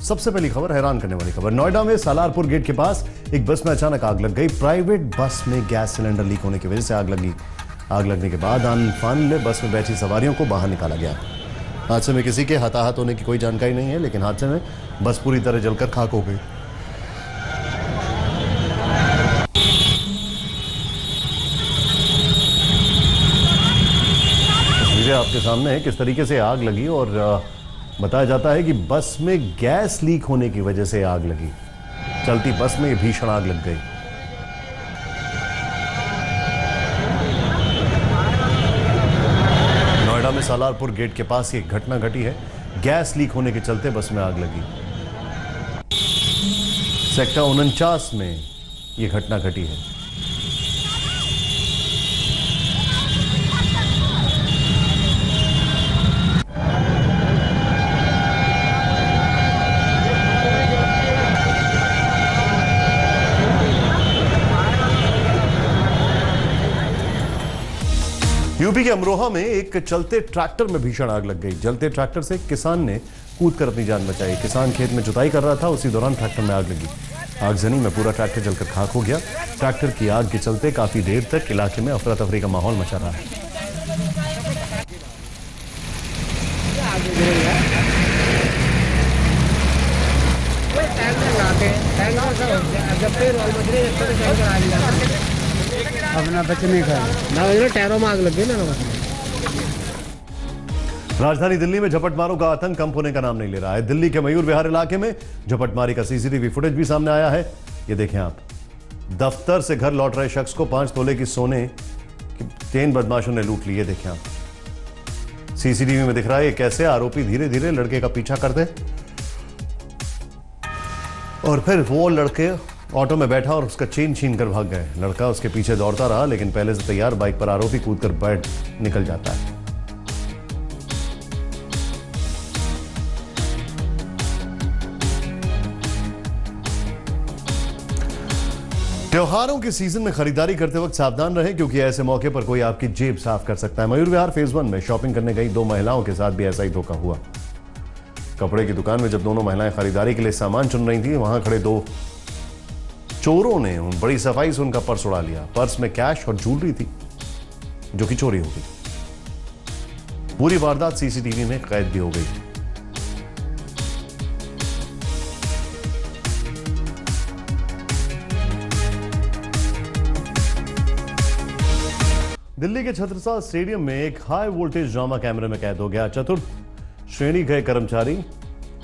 सबसे पहली खबर, हैरान करने वाली खबर। नोएडा में सालारपुर गेट के पास एक बस में अचानक आग लग गई। प्राइवेट बस में गैस सिलेंडर लीक होने की वजह से आग लगी। आग लगने के बाद आनफान में बस में बैठी सवारियों को बाहर निकाला गया। हादसे में किसी के हताहत होने की कोई जानकारी नहीं है, लेकिन हादसे में बस पूरी तरह जलकर खाक हो गई। तस्वीरें आपके सामने है किस तरीके से आग लगी, और बताया जाता है कि बस में गैस लीक होने की वजह से आग लगी। चलती बस में भीषण आग लग गई। नोएडा में सालारपुर गेट के पास एक घटना घटी है। गैस लीक होने के चलते बस में आग लगी। सेक्टर 49 में यह घटना घटी है। यूपी के अमरोहा में एक चलते ट्रैक्टर में भीषण आग लग गई। जलते ट्रैक्टर से किसान ने कूदकर अपनी जान बचाई। किसान खेत में जुताई कर रहा था, उसी दौरान ट्रैक्टर में आग लगी। आगजनी में पूरा ट्रैक्टर जलकर खाक हो गया। ट्रैक्टर की आग के चलते काफी देर तक इलाके में अफरा तफरी का माहौल मचा रहा है। अपना बचने का ना टैरों में आग लग गई ना। राजधानी दिल्ली में झपटमारों का आतंक कम होने का नाम नहीं ले रहा है। दिल्ली के मयूर विहार इलाके में झपटमारी का सीसीटीवी फुटेज भी सामने आया है। ये देखें आप, दफ्तर से घर लौट रहे शख्स को 5 तोले की सोने की चेन बदमाशों ने लूट ली। ये देखें आप, सीसीटीवी में दिख रहा है कैसे आरोपी धीरे धीरे लड़के का पीछा करते और फिर वो लड़के ऑटो में बैठा और उसका चेन छीन कर भाग गए। लड़का उसके पीछे दौड़ता रहा, लेकिन पहले से तैयार बाइक पर आरोपी कूदकर बैठ निकल जाता है। त्योहारों के सीजन में खरीदारी करते वक्त सावधान रहें, क्योंकि ऐसे मौके पर कोई आपकी जेब साफ कर सकता है। मयूर विहार फेज 1 में शॉपिंग करने गई 2 महिलाओं के साथ भी ऐसा ही धोखा हुआ। कपड़े की दुकान में जब दोनों महिलाएं खरीदारी के लिए सामान चुन रही थी, वहां खड़े 2 चोरों ने बड़ी सफाई से उनका पर्स उड़ा लिया। पर्स में कैश और ज्वेलरी थी जो कि चोरी हो गई। पूरी वारदात सीसीटीवी में कैद भी हो गई। दिल्ली के छत्रसाल स्टेडियम में एक हाई वोल्टेज ड्रामा कैमरे में कैद हो गया। चतुर्थ श्रेणी के कर्मचारी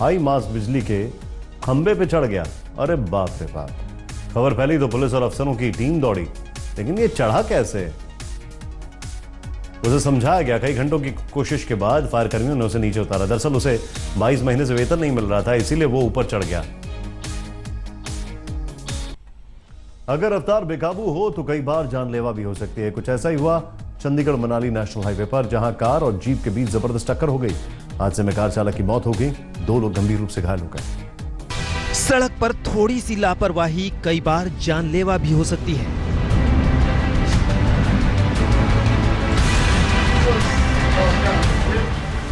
हाई मास बिजली के खंबे पे चढ़ गया। अरे बाप रे बाप। खबर फैली तो पुलिस और अफसरों की टीम दौड़ी, लेकिन ये चढ़ा कैसे, उसे समझाया गया। कई घंटों की कोशिश के बाद फायर कर्मियों ने उसे नीचे उतारा। दरअसल उसे 22 महीने से वेतन नहीं मिल रहा था, इसीलिए वो ऊपर चढ़ गया। अगर रफ्तार बेकाबू हो तो कई बार जानलेवा भी हो सकती है। कुछ ऐसा ही हुआ चंडीगढ़ मनाली नेशनल हाईवे पर, जहां कार और जीप के बीच जबरदस्त टक्कर हो गई। हादसे में कार चालक की मौत हो गई, 2 लोग गंभीर रूप से घायल हो गए। सड़क पर थोड़ी सी लापरवाही कई बार जानलेवा भी हो सकती है।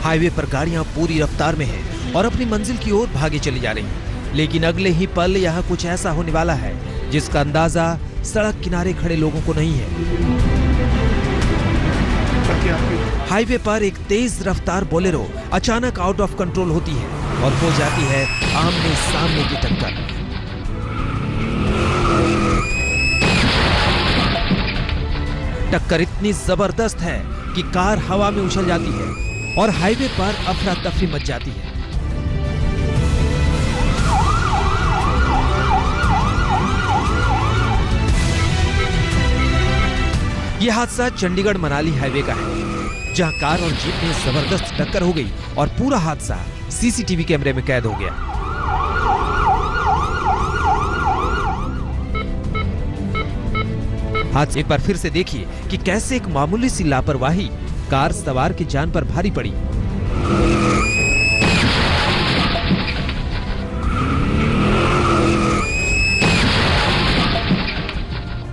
हाईवे पर गाड़ियां पूरी रफ्तार में हैं और अपनी मंजिल की ओर भागे चली जा रही हैं, लेकिन अगले ही पल यहां कुछ ऐसा होने वाला है जिसका अंदाजा सड़क किनारे खड़े लोगों को नहीं है। हाईवे पर एक तेज रफ्तार बोलेरो अचानक आउट ऑफ कंट्रोल होती है और हो जाती है आमने सामने की टक्कर। टक्कर इतनी जबरदस्त है कि कार हवा में उछल जाती है और हाईवे पर अफरा तफरी मच जाती है। यह हादसा चंडीगढ़ मनाली हाईवे का है, जहां कार और जीप में जबरदस्त टक्कर हो गई और पूरा हादसा सीसीटीवी कैमरे में कैद हो गया। हादसे एक बार फिर से देखिए कि कैसे एक मामूली सी लापरवाही कार सवार की जान पर भारी पड़ी।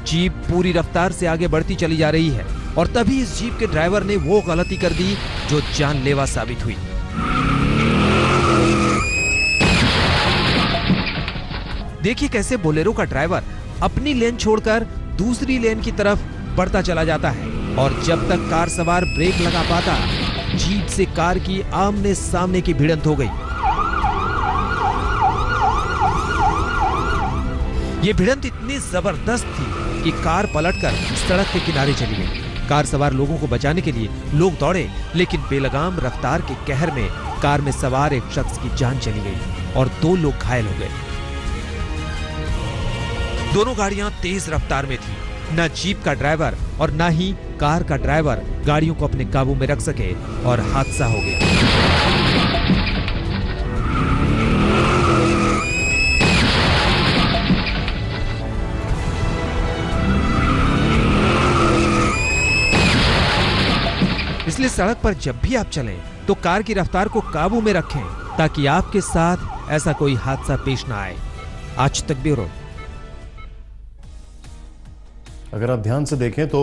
जीप पूरी रफ्तार से आगे बढ़ती चली जा रही है और तभी इस जीप के ड्राइवर ने वो गलती कर दी जो जानलेवा साबित हुई। देखिए कैसे बोलेरो का ड्राइवर अपनी लेन छोड़कर दूसरी लेन की तरफ बढ़ता चला जाता है और जब तक कार सवार ब्रेक लगा पाता, जीप से कार की आमने सामने की भिड़ंत हो गई। ये भिड़ंत इतनी जबरदस्त थी कि कार पलटकर सड़क के किनारे चली गई। कार सवार लोगों को बचाने के लिए लोग दौड़े, लेकिन बेलगाम रफ्तार के कहर में कार में सवार एक शख्स की जान चली गई और 2 लोग घायल हो गए। दोनों गाड़ियां तेज रफ्तार में थी। न जीप का ड्राइवर और न ही कार का ड्राइवर गाड़ियों को अपने काबू में रख सके और हादसा हो गया। इसलिए सड़क पर जब भी आप चलें तो कार की रफ्तार को काबू में रखें ताकि आपके साथ ऐसा कोई हादसा पेश ना आए। आज तक ब्यूरो। अगर आप ध्यान से देखें तो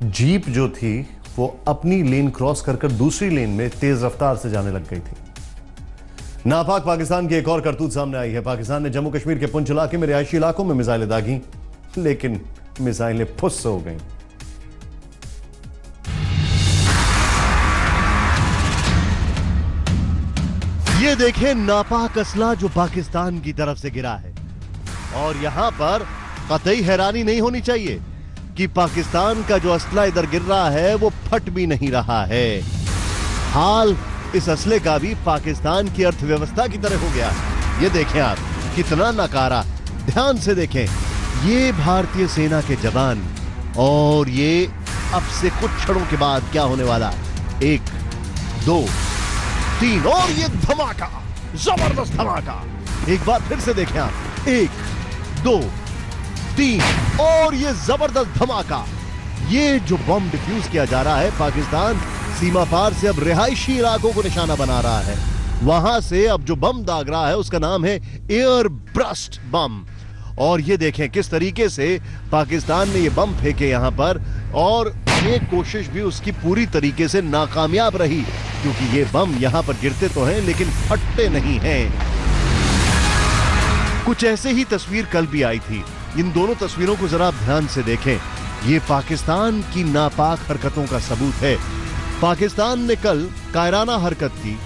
जीप जो थी वो अपनी लेन क्रॉस कर दूसरी लेन में तेज रफ्तार से जाने लग गई थी। नापाक पाकिस्तान की एक और करतूत सामने आई है। पाकिस्तान ने जम्मू कश्मीर के पुंछ इलाके में रिहायशी इलाकों में मिसाइलें दागी, लेकिन मिसाइलें फुस हो गईं। ये देखें नापाक असला जो पाकिस्तान की तरफ से गिरा है, और यहां पर कतई हैरानी नहीं होनी चाहिए कि पाकिस्तान का जो असला इधर गिर रहा है वो फट भी नहीं रहा है। हाल इस असले का भी पाकिस्तान की अर्थव्यवस्था की तरह हो गया। ये देखें आप, कितना नकारा। ध्यान से देखें, ये भारतीय सेना के जवान, और ये अब से कुछ क्षणों के बाद क्या होने वाला है। 1 2 3 और ये धमाका, जबरदस्त धमाका। एक बार फिर से देखें आप, 1 2 3 और ये जबरदस्त धमाका। ये जो बम डिफ्यूज किया जा रहा है, पाकिस्तान सीमा पार से अब रिहायशी इलाकों को निशाना बना रहा है। वहां से अब जो बम दाग रहा है उसका नाम है एयर ब्रस्ट बम। और ये देखें किस तरीके से पाकिस्तान ने ये बम फेंके यहां पर, और ये कोशिश भी उसकी पूरी तरीके से नाकामयाब रही, क्योंकि ये बम यहां पर गिरते तो हैं लेकिन फटते नहीं हैं। कुछ ऐसे ही तस्वीर कल भी आई थी। इन दोनों तस्वीरों को जरा आप ध्यान से देखें। ये पाकिस्तान की नापाक हरकतों का सबूत है। पाकिस्तान ने कल कायराना हरकत की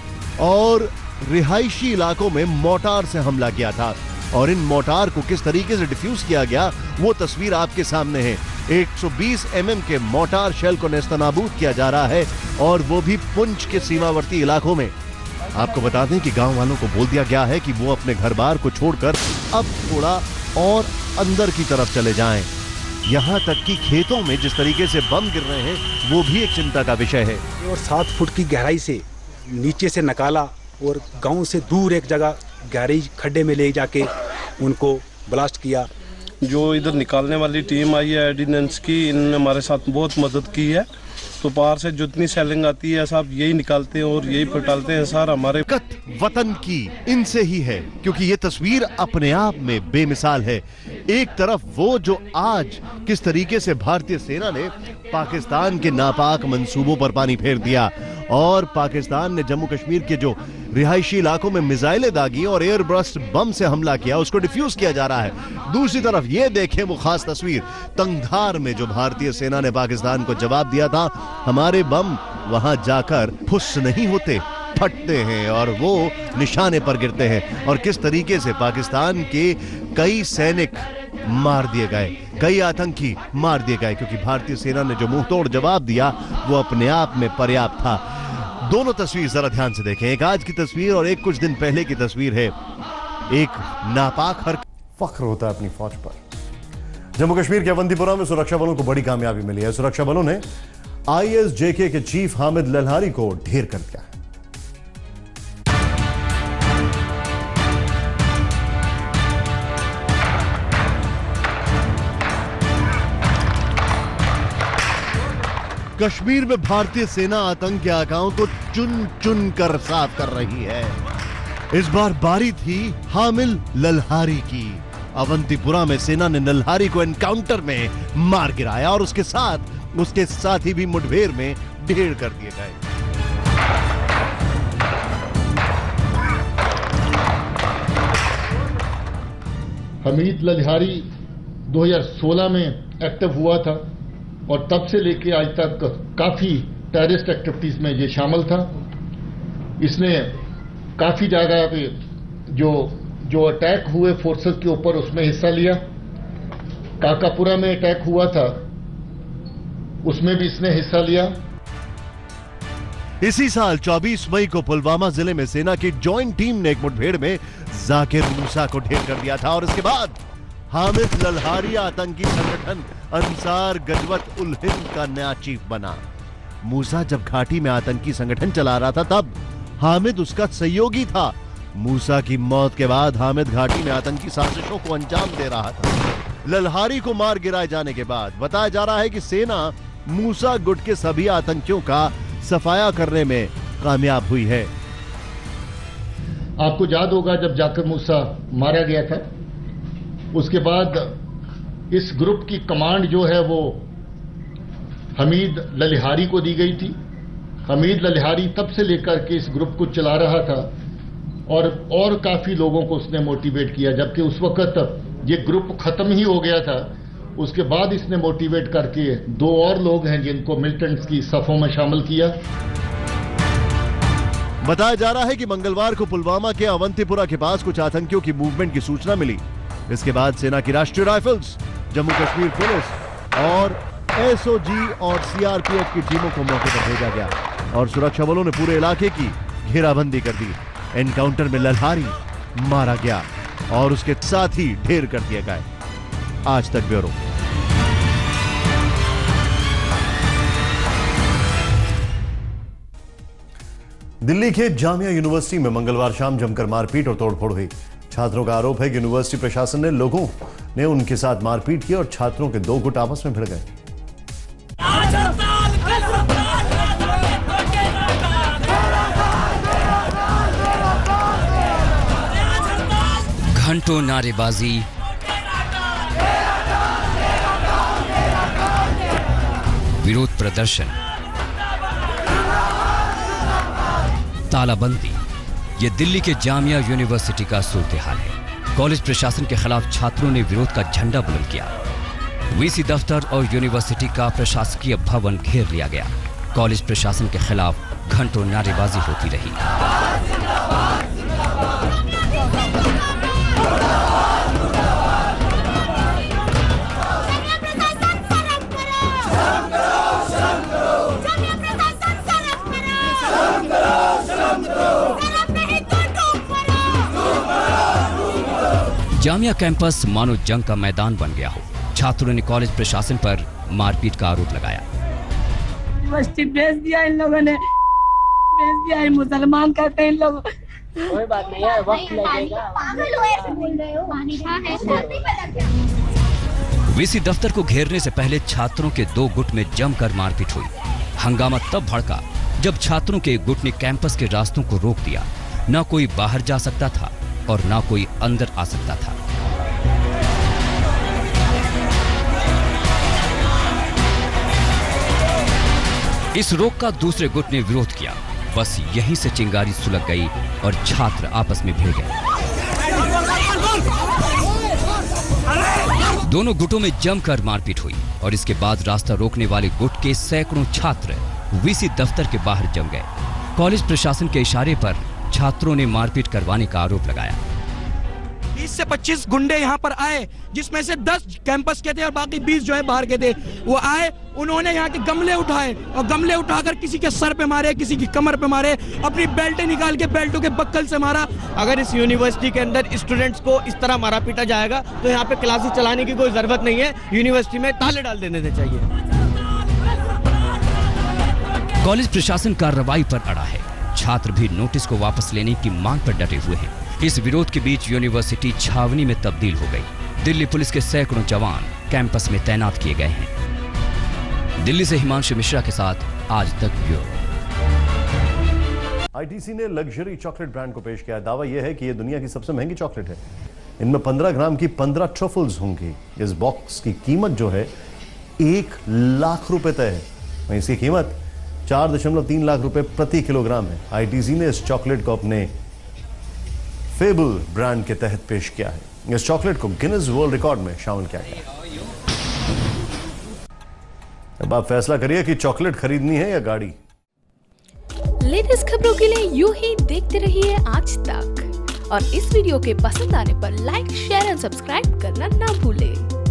और रिहायशी इलाकों में मोर्टार से हमला किया था, और इन मोर्टार को किस तरीके से डिफ्यूज किया गया वो तस्वीर आपके सामने है। 120 mm के मोर्टार शेल को नेस्तनाबूद किया जा रहा है, और वो भी पुंछ के सीमावर्ती इलाकों में। आपको बता दें कि गांव वालों को बोल दिया गया है कि वो अपने घर बार को छोड़कर अब थोड़ा और अंदर की तरफ चले जाएं। यहां तक कि खेतों में जिस तरीके से बम गिर रहे हैं वो भी एक चिंता का विषय है। और 7 फुट की गहराई से नीचे से निकाला और गांव से दूर एक जगह गहरी खड्डे में ले जाके उनको ब्लास्ट किया। जो इधर निकालने वाली टीम आई है ऑर्डिनेंस की, इन्होंने हमारे साथ बहुत मदद की है। तो पार से जितनी सेलिंग आती है साहब यही निकालते हैं और यही पटालते हैं सर। हमारे कत वतन की इनसे ही है, क्योंकि ये तस्वीर अपने आप में बेमिसाल है। एक तरफ वो जो आज किस तरीके से भारतीय सेना ने पाकिस्तान के नापाक मंसूबों पर पानी फेर दिया, और पाकिस्तान ने जम्मू कश्मीर के जो रिहायशी इलाकों में मिसाइलें दागी और एयर ब्रस्ट बम से हमला किया, उसको डिफ्यूज किया जा रहा है। दूसरी तरफ ये देखें वो खास तस्वीर तंगधार में जो भारतीय सेना ने पाकिस्तान को जवाब दिया था, हमारे बम वहां जाकर फुस नहीं होते, फटते हैं और वो निशाने पर गिरते हैं। और किस तरीके से पाकिस्तान के कई सैनिक मार दिए गए, कई आतंकी मार दिए गए, क्योंकि भारतीय सेना ने जो मुंहतोड़ जवाब दिया वो अपने आप में पर्याप्त था। दोनों तस्वीर जरा ध्यान से देखें, एक आज की तस्वीर और एक कुछ दिन पहले की तस्वीर है। एक नापाक हरकत। फख्र होता है अपनी फौज पर। जम्मू कश्मीर के अवंतीपुरा में सुरक्षा बलों को बड़ी कामयाबी मिली है। सुरक्षा बलों ने ISJK के चीफ हामिद लल्हारी को ढेर कर दिया है। कश्मीर में भारतीय सेना आतंकी आकाओं को चुन चुन कर साफ कर रही है। इस बार बारी थी हामिद लल्हारी की। अवंतीपुरा में सेना ने लल्हारी को एनकाउंटर में मार गिराया और उसके साथी भी मुठभेड़ में ढेर कर दिए गए। हमीद ललिहारी 2016 में एक्टिव हुआ था और तब से लेके आज तक काफ़ी टेररिस्ट एक्टिविटीज़ में ये शामिल था। इसने काफ़ी जगह पे जो अटैक हुए फोर्सेस के ऊपर उसमें हिस्सा लिया। काकापुरा में अटैक हुआ था, उसमें भी इसने हिस्सा लिया। इसी साल 24 मई को पुलवामा जिले में सेना की जॉइंट टीम ने एक मुठभेड़ में जाकिर मूसा को ढेर कर दिया था और इसके बाद हामिद ललहारी आतंकी संगठन अंसार गजवत उल हिंद का नया चीफ बना। मूसा जब घाटी में आतंकी संगठन चला रहा था तब हामिद उसका सहयोगी था। मूसा की मौत के बाद हामिद घाटी में आतंकी साजिशों को अंजाम दे रहा था। ललहारी को मार गिराए जाने के बाद बताया जा रहा है कि सेना मूसा गुट के सभी आतंकियों का सफाया करने में कामयाब हुई है। आपको याद होगा जब जाकिर मूसा मारा गया था, उसके बाद इस ग्रुप की कमांड जो है वो हमीद ललिहारी को दी गई थी। हमीद ललिहारी तब से लेकर के इस ग्रुप को चला रहा था और काफी लोगों को उसने मोटिवेट किया, जबकि उस वक्त ये ग्रुप खत्म ही हो गया था। उसके बाद इसने मोटिवेट करके 2 और लोग हैं जिनको मिलिटेंट्स की सफों में शामिल किया। बताया जा रहा है कि मंगलवार को पुलवामा के अवंतीपुरा के पास कुछ आतंकियों की मूवमेंट की सूचना मिली। इसके बाद सेना की राष्ट्रीय राइफल्स, जम्मू कश्मीर पुलिस और एसओजी और सीआरपीएफ की टीमों को मौके पर भेजा गया और सुरक्षा बलों ने पूरे इलाके की घेराबंदी कर दी। एनकाउंटर में ललहारी मारा गया और उसके साथ ही ढेर कर दिए गए। आज तक ब्यूरो। दिल्ली के जामिया यूनिवर्सिटी में मंगलवार शाम जमकर मारपीट और तोड़फोड़ हुई। छात्रों का आरोप है कि यूनिवर्सिटी प्रशासन ने लोगों ने उनके साथ मारपीट की और छात्रों के 2 गुट आपस में भिड़ गए। घंटों नारेबाजी, विरोध प्रदर्शन, तालाबंदी, ये दिल्ली के जामिया यूनिवर्सिटी का सूरत हाल है। कॉलेज प्रशासन के खिलाफ छात्रों ने विरोध का झंडा बुलंद किया। वीसी दफ्तर और यूनिवर्सिटी का प्रशासकीय भवन घेर लिया गया। कॉलेज प्रशासन के खिलाफ घंटों नारेबाजी होती रही। जामिया कैंपस मानो जंग का मैदान बन गया हो। छात्रों ने कॉलेज प्रशासन पर मारपीट का आरोप लगाया। यूनिवर्सिटी भेज दिया इन लोगों ने, भेज दिया है। मुसलमान कहते हैं इन लोग। कोई बात नहीं है, वक्त लगेगा। वीसी दफ्तर को घेरने से पहले छात्रों के 2 गुट में जमकर मारपीट हुई। हंगामा तब भड़का जब छात्रों के एक गुट ने कैंपस के रास्तों को रोक दिया। ना कोई बाहर जा सकता था और ना कोई अंदर आ सकता था। इस रोक का दूसरे गुट ने विरोध किया। बस यहीं से चिंगारी सुलग गई और छात्र आपस में भिड़ गए। दोनों गुटों में जमकर मारपीट हुई और इसके बाद रास्ता रोकने वाले गुट के सैकड़ों छात्र वीसी दफ्तर के बाहर जम गए। कॉलेज प्रशासन के इशारे पर छात्रों ने मारपीट करवाने का आरोप लगाया। 20 से 25 गुंडे यहाँ पर आए, जिसमें से 10 कैंपस के थे और बाकी 20 जो है बाहर के थे। वो आए, उन्होंने यहाँ के गमले उठाए और गमले उठाकर किसी के सर पे मारे, किसी की कमर पे मारे, अपनी बेल्टें निकाल के बेल्टों के बक्कल से मारा। अगर इस यूनिवर्सिटी के अंदर स्टूडेंट्स को इस तरह मारा पीटा जाएगा तो यहाँ पे क्लासेस चलाने की कोई जरूरत नहीं है। यूनिवर्सिटी में ताले डाल देने चाहिए। कॉलेज प्रशासन कार्रवाई पर अड़ा है। छात्र भी नोटिस को वापस लेने की मांग पर डटे हुए हैं। इस विरोध के बीच यूनिवर्सिटी छावनी में तब्दील हो गई। दिल्ली पुलिस के सैकड़ों जवान कैंपस में तैनात किए गए हैं। दिल्ली से हिमांशु मिश्रा के साथ आज तक ब्यूरो। आईटीसी ने लग्जरी चॉकलेट ब्रांड को पेश किया। दावा यह है कि यह दुनिया की सबसे महंगी चॉकलेट है। इनमें 15 ग्राम की 15 ट्रफल्स होंगी। इस बॉक्स की कीमत जो है 1 लाख रुपए तय है। वहीं इसकी कीमत 4.3 लाख रुपए प्रति किलोग्राम है। आईटीसी ने इस चॉकलेट को अपने फेबल ब्रांड के तहत पेश किया है। इस चॉकलेट को गिनीज वर्ल्ड रिकॉर्ड में शामिल किया गया। अब आप फैसला करिए कि चॉकलेट खरीदनी है या गाड़ी। लेटेस्ट खबरों के लिए यूं ही देखते रहिए आज तक, और इस वीडियो के पसंद आने पर लाइक, शेयर एंड सब्सक्राइब करना ना भूलें।